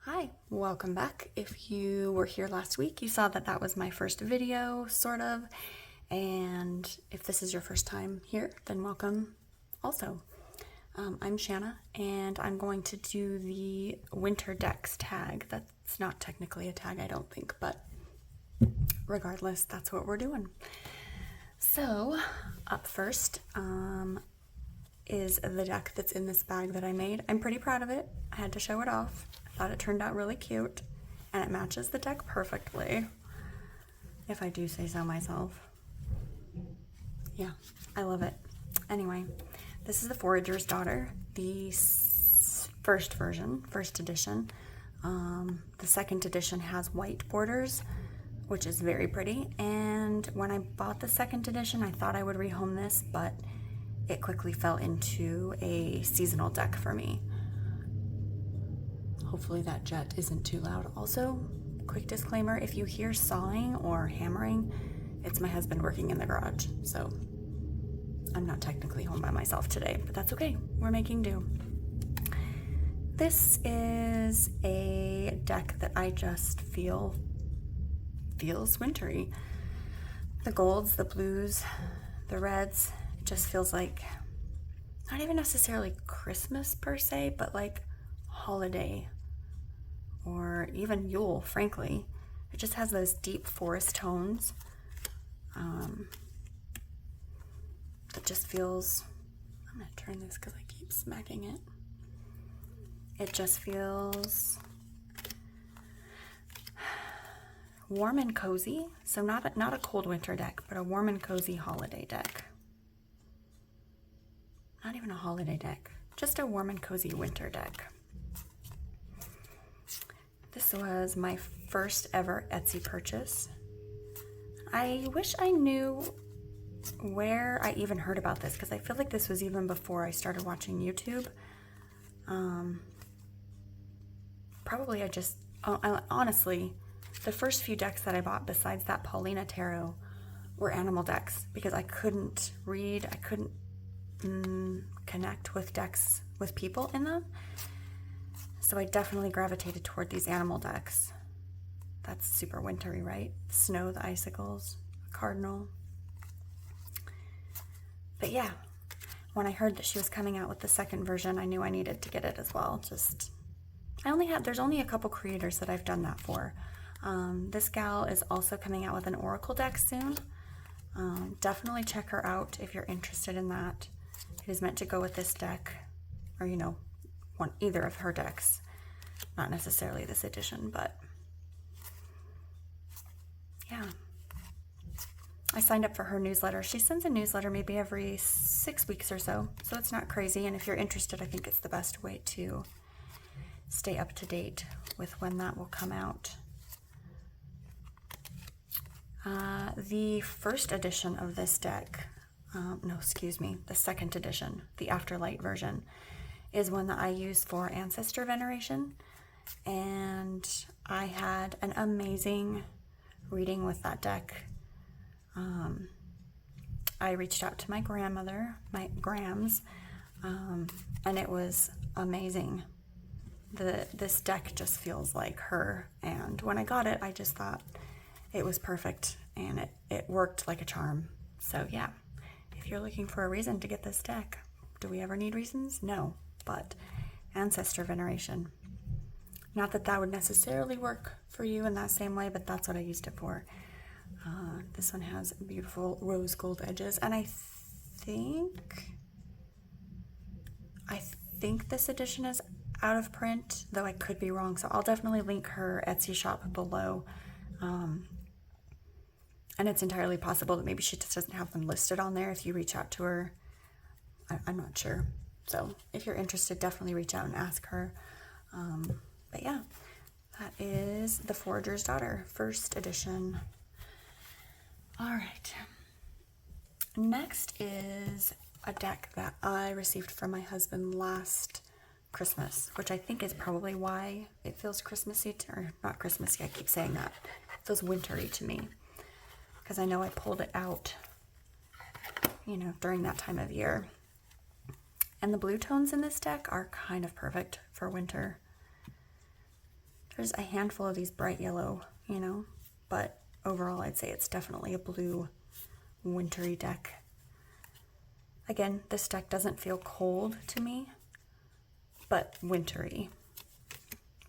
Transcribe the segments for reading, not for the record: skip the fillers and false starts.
Hi, welcome back. If you were here last week, you saw that that was my first video, sort of. And if this is your first time here, then welcome also. I'm Shanna, and I'm going to do the Winter Decks tag. That's not technically a tag, I don't think, but regardless, that's what we're doing. So, up first is the deck that's in this bag that I made. I'm pretty proud of it. I had to show it off. I thought it turned out really cute, and it matches the deck perfectly, if I do say so myself. Yeah, I love it. Anyway, this is the Forager's Daughter, the first version, first edition. The second edition has white borders, which is very pretty. And when I bought the second edition, I thought I would rehome this, but it quickly fell into a seasonal deck for me. Hopefully that jet isn't too loud. Also, quick disclaimer, if you hear sawing or hammering, it's my husband working in the garage, so I'm not technically home by myself today, but that's okay. We're making do. This is a deck that I just feels wintry. The golds, the blues, the reds, it just feels like not even necessarily Christmas per se, but like holiday or even Yule, frankly. It just has those deep forest tones. That just feels, I'm gonna turn this because I keep smacking it. It just feels warm and cozy. So not a cold winter deck, but a warm and cozy holiday deck. Not even a holiday deck, just a warm and cozy winter deck. This was my first ever Etsy purchase. I wish I knew where I even heard about this, because I feel like this was even before I started watching YouTube. Probably honestly, the first few decks that I bought besides that Pagan Tarot were animal decks, because I couldn't read, I couldn't connect with decks with people in them. So I definitely gravitated toward these animal decks. That's super wintry, right? Snow, the icicles, cardinal. But yeah, when I heard that she was coming out with the second version, I knew I needed to get it as well. There's only a couple creators that I've done that for. This gal is also coming out with an Oracle deck soon. Definitely check her out if you're interested in that. It is meant to go with this deck, or either of her decks. Not necessarily this edition, but yeah. I signed up for her newsletter. She sends a newsletter maybe every 6 weeks or so it's not crazy. And if you're interested, I think it's the best way to stay up to date with when that will come out. The first edition of this deck, the second edition, the Afterlight version, is one that I use for ancestor veneration. And I had an amazing reading with that deck. I reached out to my grandmother, my Grams, and it was amazing. This deck just feels like her, and when I got it, I just thought it was perfect, and it worked like a charm. So yeah, if you're looking for a reason to get this deck, do we ever need reasons? No, but ancestor veneration. Not that that would necessarily work for you in that same way, but that's what I used it for. This one has beautiful rose gold edges, and I think this edition is out of print, though I could be wrong, so I'll definitely link her Etsy shop below. And it's entirely possible that maybe she just doesn't have them listed on there if you reach out to her. I'm not sure. So if you're interested, definitely reach out and ask her. But yeah, that is the Forager's Daughter, first edition. All right. Next is a deck that I received from my husband last Christmas, which I think is probably why it feels Christmassy, or not Christmassy, I keep saying that. It feels wintry to me, because I know I pulled it out, during that time of year. And the blue tones in this deck are kind of perfect for winter. There's a handful of these bright yellow, you know, but overall I'd say it's definitely a blue wintry deck. Again, this deck doesn't feel cold to me, but wintry,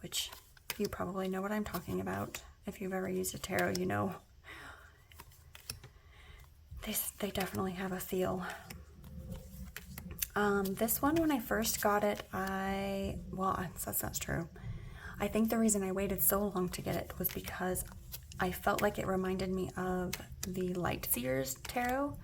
which you probably know what I'm talking about. If you've ever used a tarot, you know. They definitely have a feel. This one, when I first got it, well, that's not true. I think the reason I waited so long to get it was because I felt like it reminded me of the Lightseers Tarot,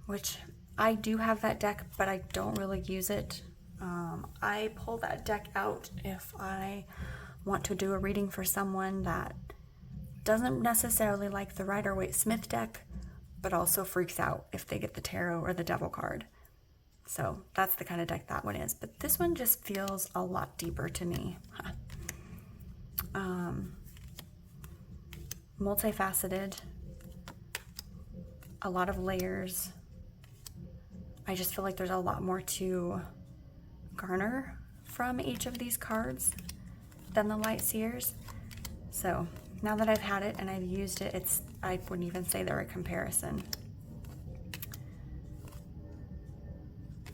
which I do have that deck, but I don't really use it. I pull that deck out if I want to do a reading for someone that doesn't necessarily like the Rider-Waite-Smith deck, but also freaks out if they get the Tarot or the Devil card. So that's the kind of deck that one is. But this one just feels a lot deeper to me. Multifaceted, a lot of layers. I just feel like there's a lot more to garner from each of these cards than the Lightseers. So now that I've had it and I've used it, I wouldn't even say they're a comparison.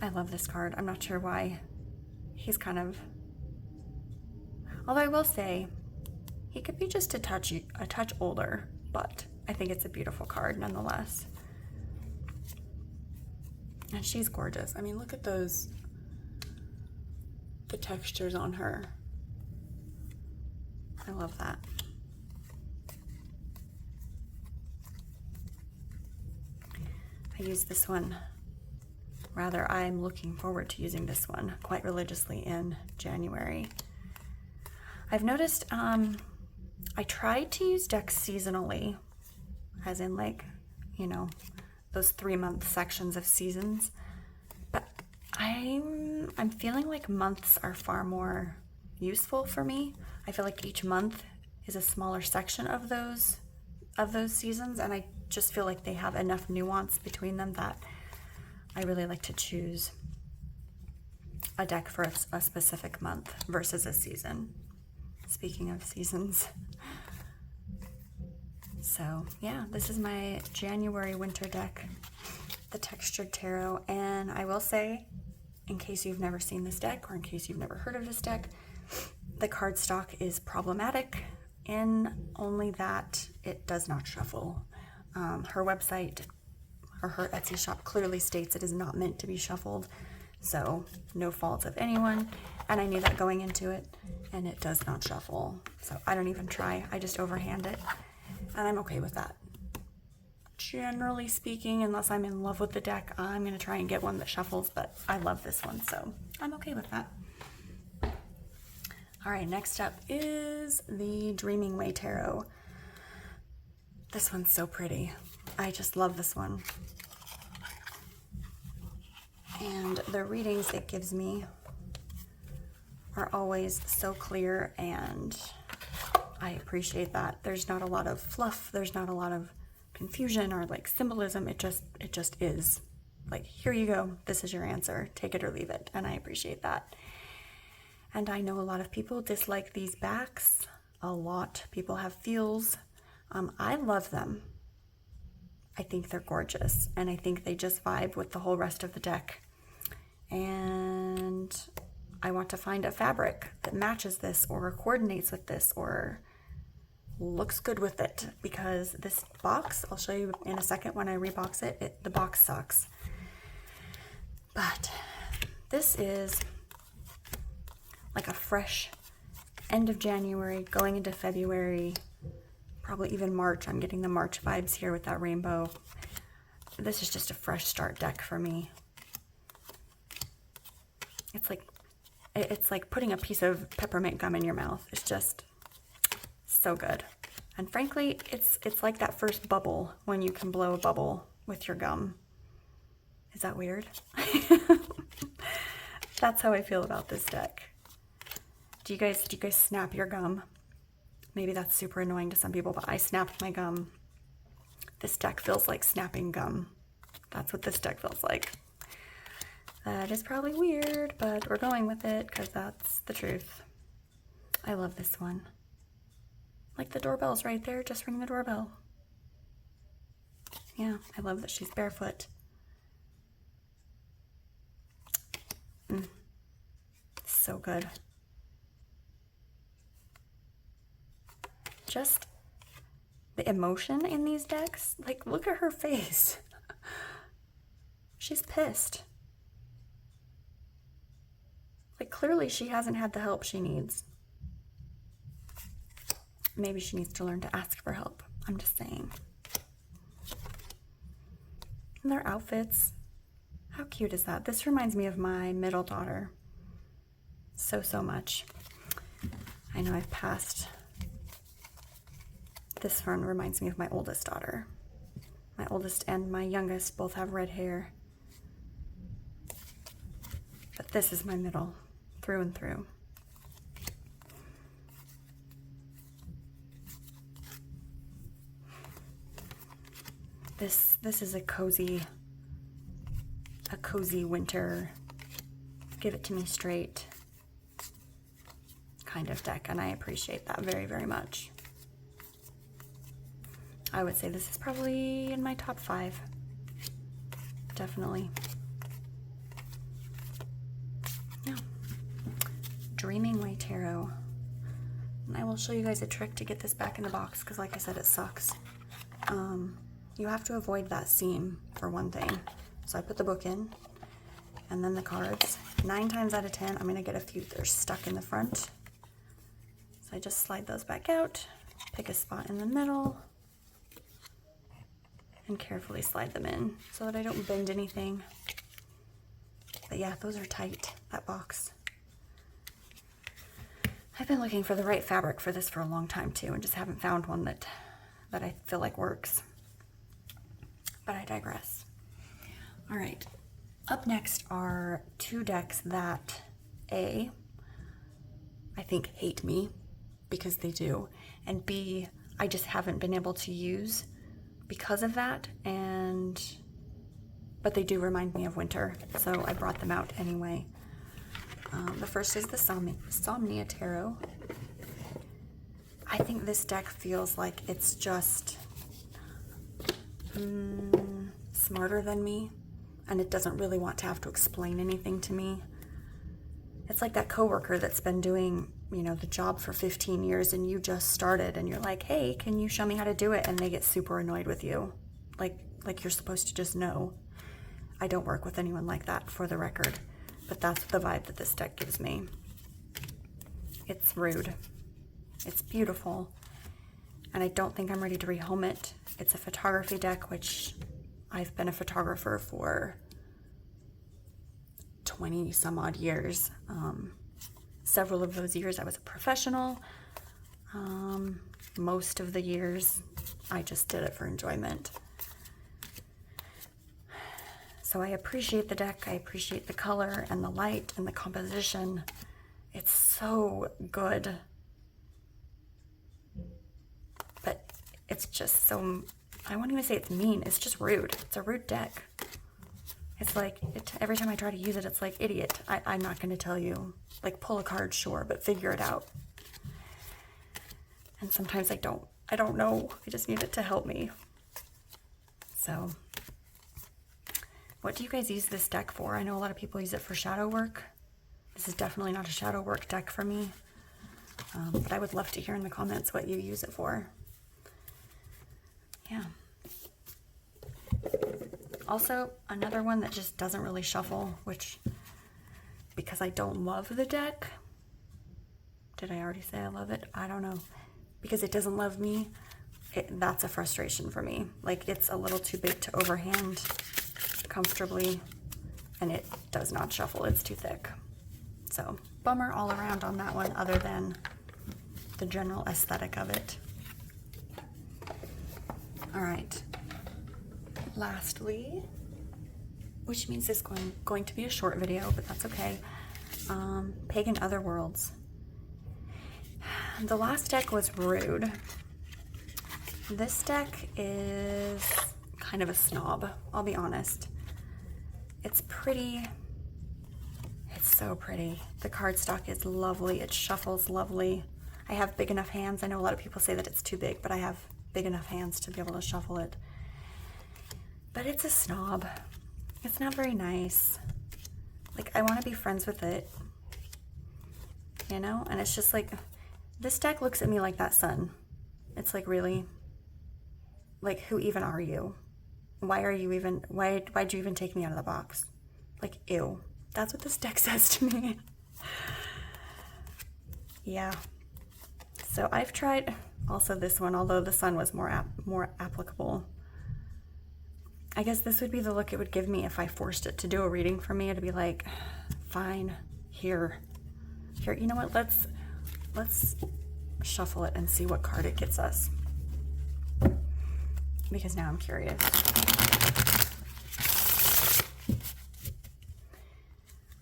I love this card. I'm not sure why. He's kind of, although I will say he could be just a touch older, but I think it's a beautiful card nonetheless. And she's gorgeous. I mean, look at the textures on her. I love that. I use this one, rather I'm looking forward to using this one quite religiously in January. I've noticed I tried to use decks seasonally, as in like, you know, those 3-month sections of seasons, but I'm feeling like months are far more useful for me. I feel like each month is a smaller section of those seasons, and I just feel like they have enough nuance between them that I really like to choose a deck for a specific month versus a season. Speaking of seasons. So yeah, this is my January winter deck, the Textured Tarot. And I will say, in case you've never seen this deck or in case you've never heard of this deck, the cardstock is problematic in only that it does not shuffle. Her website or her Etsy shop clearly states it is not meant to be shuffled, so no fault of anyone. And I knew that going into it, and it does not shuffle. So I don't even try, I just overhand it, and I'm okay with that. Generally speaking, unless I'm in love with the deck, I'm gonna try and get one that shuffles, but I love this one, so I'm okay with that. All right, next up is the Dreaming Way Tarot. This one's so pretty. I just love this one. And the readings it gives me are always so clear, and I appreciate that. There's not a lot of fluff, there's not a lot of confusion or like symbolism. It just is. Like, here you go, this is your answer, take it or leave it, and I appreciate that. And I know a lot of people dislike these backs. A lot. People have feels. I love them. I think they're gorgeous, and I think they just vibe with the whole rest of the deck. And I want to find a fabric that matches this or coordinates with this or looks good with it, because this box, I'll show you in a second when I rebox it, the box sucks. But this is like a fresh end of January going into February, probably even March. I'm getting the March vibes here with that rainbow. This is just a fresh start deck for me. It's like putting a piece of peppermint gum in your mouth. It's just so good. And frankly, it's like that first bubble when you can blow a bubble with your gum. Is that weird? That's how I feel about this deck. Do you guys snap your gum? Maybe that's super annoying to some people, but I snapped my gum. This deck feels like snapping gum. That's what this deck feels like. That is probably weird, but we're going with it because that's the truth. I love this one. Like the doorbell's right there, just ring the doorbell. Yeah, I love that she's barefoot. So good. Just the emotion in these decks. Like, look at her face. She's pissed. Like, clearly she hasn't had the help she needs. Maybe she needs to learn to ask for help. I'm just saying. And their outfits. How cute is that? This reminds me of my middle daughter. So much. I know I've passed. This one reminds me of my oldest daughter. My oldest and my youngest both have red hair. But this is my middle, through and through. This is a cozy winter, give it to me straight kind of deck, and I appreciate that very, very much. I would say this is probably in my top 5. Definitely. Yeah. Dreaming Way Tarot. And I will show you guys a trick to get this back in the box, because like I said, it sucks. You have to avoid that seam for one thing. So I put the book in, and then the cards. 9 times out of 10, I'm gonna get a few that are stuck in the front. So I just slide those back out, pick a spot in the middle, and carefully slide them in so that I don't bend anything. But yeah, those are tight, that box. I've been looking for the right fabric for this for a long time too, and just haven't found one that I feel like works. But I digress. All right, up next are 2 decks that A, I think hate me, because they do, and B, I just haven't been able to use because of that, but they do remind me of winter, so I brought them out anyway. The first is the Somnia Tarot. I think this deck feels like it's just smarter than me, and it doesn't really want to have to explain anything to me. It's like that coworker that's been doing, you know, the job for 15 years and you just started and you're like, hey, can you show me how to do it? And they get super annoyed with you. Like you're supposed to just know. I don't work with anyone like that, for the record, but that's the vibe that this deck gives me. It's rude. It's beautiful. And I don't think I'm ready to rehome it. It's a photography deck, which I've been a photographer for 20 some odd years. Several of those years I was a professional. Most of the years I just did it for enjoyment. So I appreciate the deck. I appreciate the color and the light and the composition. It's so good. But it's just so, I won't even say it's mean. It's just rude. It's a rude deck. It's like, every time I try to use it, it's like, idiot. I'm not going to tell you. Like, pull a card, sure, but figure it out. And sometimes I don't know. I just need it to help me. So, what do you guys use this deck for? I know a lot of people use it for shadow work. This is definitely not a shadow work deck for me. But I would love to hear in the comments what you use it for. Yeah. Also, another one that just doesn't really shuffle, which, because I don't love the deck. Did I already say I love it? I don't know. Because it doesn't love me, that's a frustration for me. Like, it's a little too big to overhand comfortably, and it does not shuffle. It's too thick. So, bummer all around on that one, other than the general aesthetic of it. All right. Lastly, which means it's going to be a short video, but that's okay. Pagan Other Worlds. The last deck was rude. This deck is kind of a snob, I'll be honest. It's pretty, It's so pretty. The cardstock is lovely. It shuffles lovely. I have big enough hands. I know a lot of people say that it's too big, but I have big enough hands to be able to shuffle it. But it's a snob. It's not very nice. Like, I want to be friends with it, you know? And it's just like, this deck looks at me like that sun. It's like, really? Like, who even are you? Why are you even, why'd you even take me out of the box? Like, ew. That's what this deck says to me. Yeah. So I've tried also this one, although the sun was more applicable. I guess this would be the look it would give me if I forced it to do a reading for me. It'd be like, fine, here, you know what, let's shuffle it and see what card it gets us, because now I'm curious.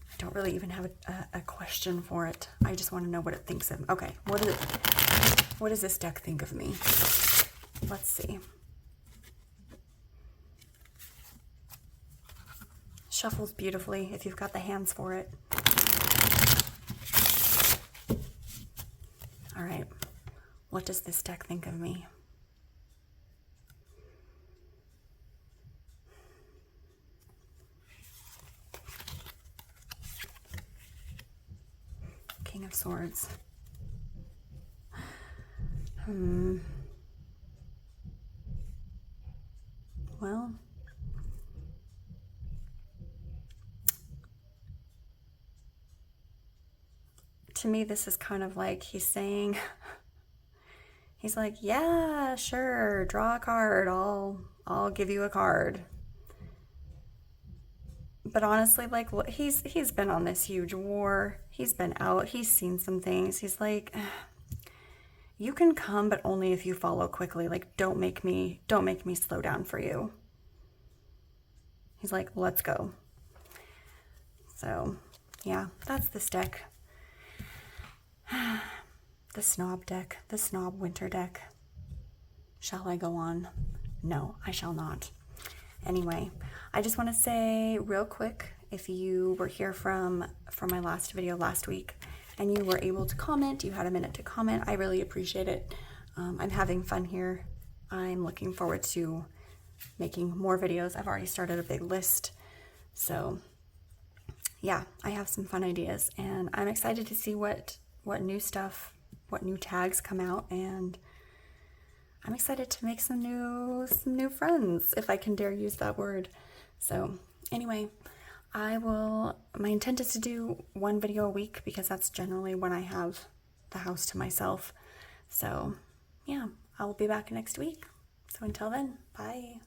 I don't really even have a question for it. I just want to know what it thinks of. Okay, what does this deck think of me? Let's see. Shuffles beautifully if you've got the hands for it. All right, what does this deck think of me? King of Swords. Well, to me, this is kind of like he's saying, he's like, yeah, sure, draw a card. I'll give you a card. But honestly, like, he's been on this huge war. He's been out. He's seen some things. He's like, you can come, but only if you follow quickly. Like, don't make me slow down for you. He's like, let's go. So, yeah, that's this deck. The snob deck, the snob winter deck. Shall I go on? No, I shall not. Anyway, I just want to say real quick, if you were here from my last video last week and you were able to comment, you had a minute to comment, I really appreciate it. I'm having fun here. I'm looking forward to making more videos. I've already started a big list. So yeah, I have some fun ideas and I'm excited to see what new stuff, what new tags come out, and I'm excited to make some new friends, if I can dare use that word. So anyway, my intent is to do one video a week because that's generally when I have the house to myself. So yeah, I will be back next week. So until then, bye.